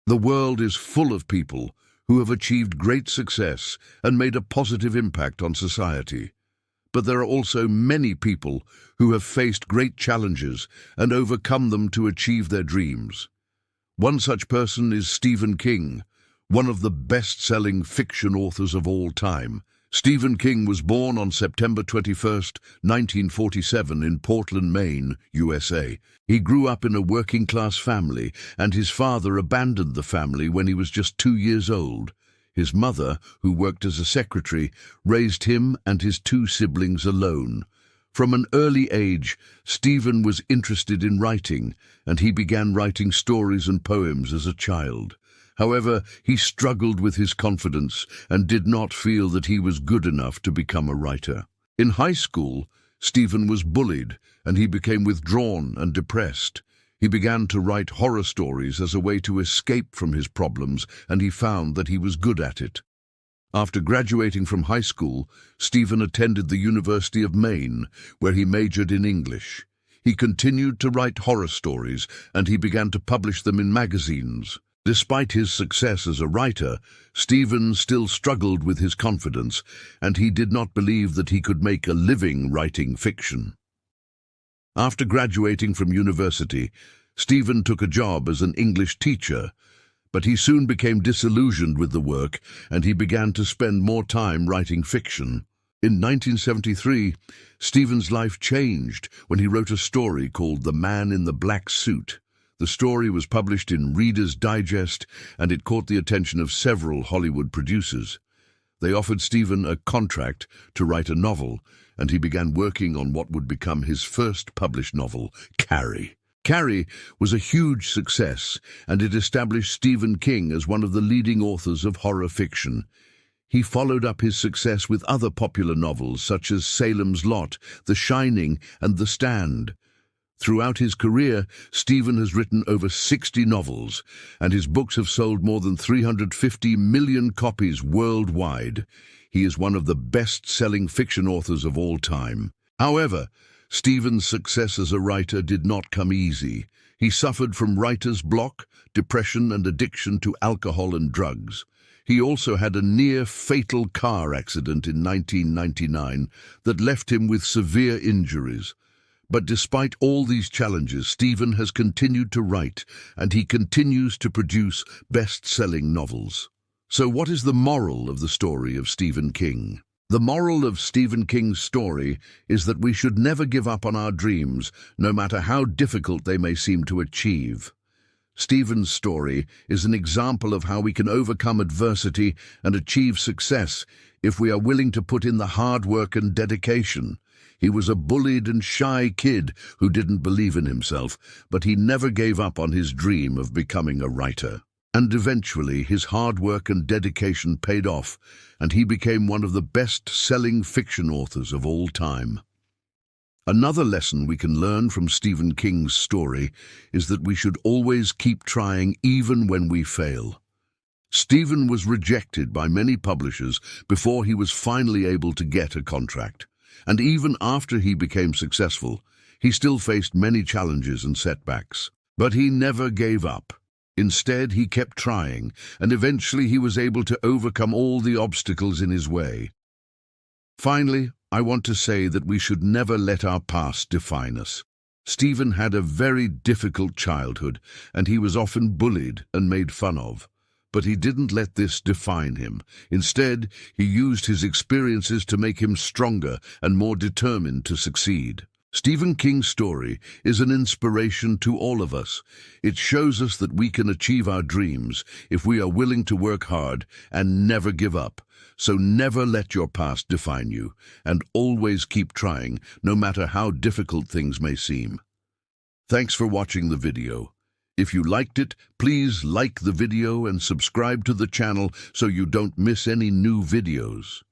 The world is full of people who have achieved great success and made a positive impact on society. But there are also many people who have faced great challenges and overcome them to achieve their dreams. One such person is Stephen King, one of the best-selling fiction authors of all time. Stephen King was born on September 21st, 1947 in Portland, Maine, USA. He grew up in a working-class family, and his father abandoned the family when he was just 2 years old. His mother, who worked as a secretary, raised him and his 2 siblings alone. From an early age, Stephen was interested in writing, and he began writing stories and poems as a child. However, he struggled with his confidence and did not feel that he was good enough to become a writer. In high school, Stephen was bullied, and he became withdrawn and depressed. He began to write horror stories as a way to escape from his problems, and he found that he was good at it. After graduating from high school, Stephen attended the University of Maine, where he majored in English. He continued to write horror stories, and he began to publish them in magazines. Despite his success as a writer, Stephen still struggled with his confidence, and he did not believe that he could make a living writing fiction. After graduating from university, Stephen took a job as an English teacher, but he soon became disillusioned with the work, and he began to spend more time writing fiction. In 1973, Stephen's life changed when he wrote a story called The Man in the Black Suit. The story was published in Reader's Digest, and it caught the attention of several Hollywood producers. They offered Stephen a contract to write a novel, and he began working on what would become his first published novel, Carrie. Carrie was a huge success, and it established Stephen King as one of the leading authors of horror fiction. He followed up his success with other popular novels such as Salem's Lot, The Shining, and The Stand. Throughout his career, Stephen has written over 60 novels, and his books have sold more than 350 million copies worldwide. He is one of the best-selling fiction authors of all time. However, Stephen's success as a writer did not come easy. He suffered from writer's block, depression, and addiction to alcohol and drugs. He also had a near-fatal car accident in 1999 that left him with severe injuries. But despite all these challenges, Stephen has continued to write, and he continues to produce best-selling novels. So what is the moral of the story of Stephen King? The moral of Stephen King's story is that we should never give up on our dreams, no matter how difficult they may seem to achieve. Stephen's story is an example of how we can overcome adversity and achieve success if we are willing to put in the hard work and dedication. He was a bullied and shy kid who didn't believe in himself, but he never gave up on his dream of becoming a writer. And eventually, his hard work and dedication paid off, and he became one of the best-selling fiction authors of all time. Another lesson we can learn from Stephen King's story is that we should always keep trying even when we fail. Stephen was rejected by many publishers before he was finally able to get a contract. And even after he became successful, he still faced many challenges and setbacks. But he never gave up. Instead, he kept trying, and eventually he was able to overcome all the obstacles in his way. Finally, I want to say that we should never let our past define us. Stephen had a very difficult childhood, and he was often bullied and made fun of. But he didn't let this define him. Instead, he used his experiences to make him stronger and more determined to succeed. Stephen King's story is an inspiration to all of us. It shows us that we can achieve our dreams if we are willing to work hard and never give up. So never let your past define you, and always keep trying, no matter how difficult things may seem. Thanks for watching the video. If you liked it, please like the video and subscribe to the channel so you don't miss any new videos.